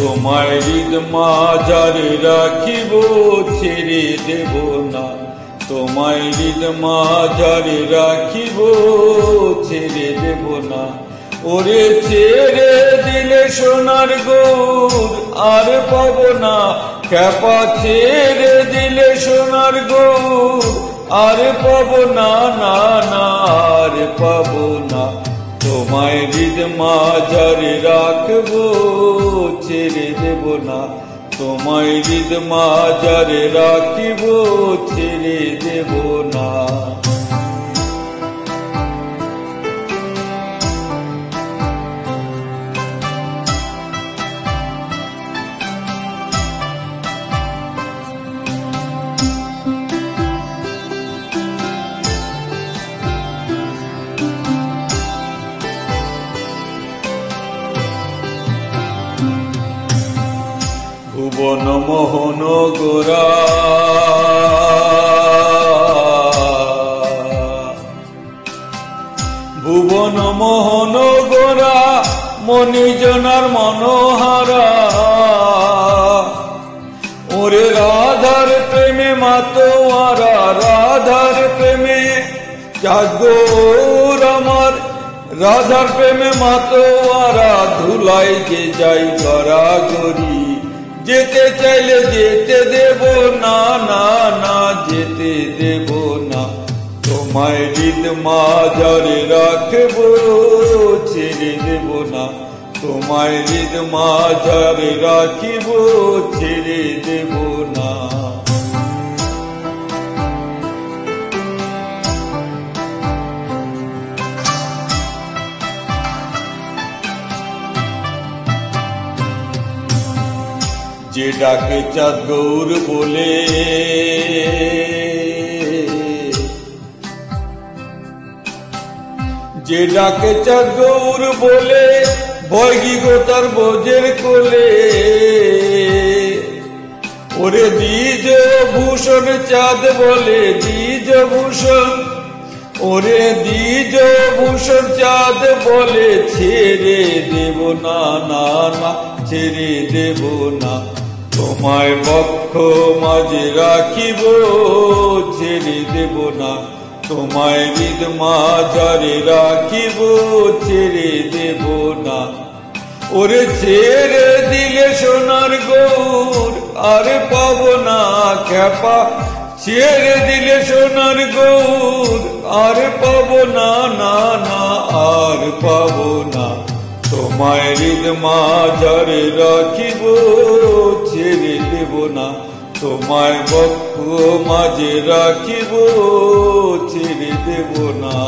তোমায় হৃদ মাঝারে রাখিব ছেড়ে দেব না, তোমায় হৃদ মাঝারে রাখিব ছেড়ে দেব না। ওরে ছেড়ে দিলে সোনার গৌর আর পাব না, খ্যাপা ছেড়ে দিলে সোনার গৌর আর পাব না, না না আর পাব না। তোমায় হৃদ মাঝারে রাখবো ছেড়ে দেব না, তোমায় হৃদ মাঝারে রাখিব ছেড়ে দেব না। ভুবন মোহন গোরা ভুবন মোহন গোরা মণিজনার মনোহারা। ওরে রাধার প্রেমে মাতোয়ারা, রাধার প্রেমে জাগর আমার, রাধার প্রেমে মাতোয়ারা। ধুলাই যে যাই গড়াগড়ি, যেতে চাইলে যেতে দেব না, না না যেতে দেব না। তোমায় হৃদ মাঝারে রাখবো ছেড়ে দেব না, তোমায় হৃদ মাঝারে রাখিব ছেড়ে দেব না। যে ডাকে চাঁদ গৌর বলে, যে ডাকে চাঁদ গৌর বলে, বৈগি গো তার বোঝের কোলে। ওরে দ্বিজ ভূষণ চাঁদ বলে, দ্বিজ ভূষণ, ওরে দ্বিজ ভূষণ চাঁদ বলে, ছেড়ে দেব না, না না ছেড়ে দেব না। তোমায় বক্ষ মাঝে রাখিব ছেড়ে দেব না, তোমায় হৃদ মাঝারে রাখিব ছেড়ে দেব না। ওরে ছেড়ে দিলে সোনার গৌর আর পাব না, খ্যাপা ছেড়ে দিলে সোনার গৌর আর পাব না, না না আর পাব না। তোমায় হৃদ মাঝারে রাখিব ছেড়ে দেব না, তোমায় বক্ষ মাঝে রাখিব ছেড়ে দেব না।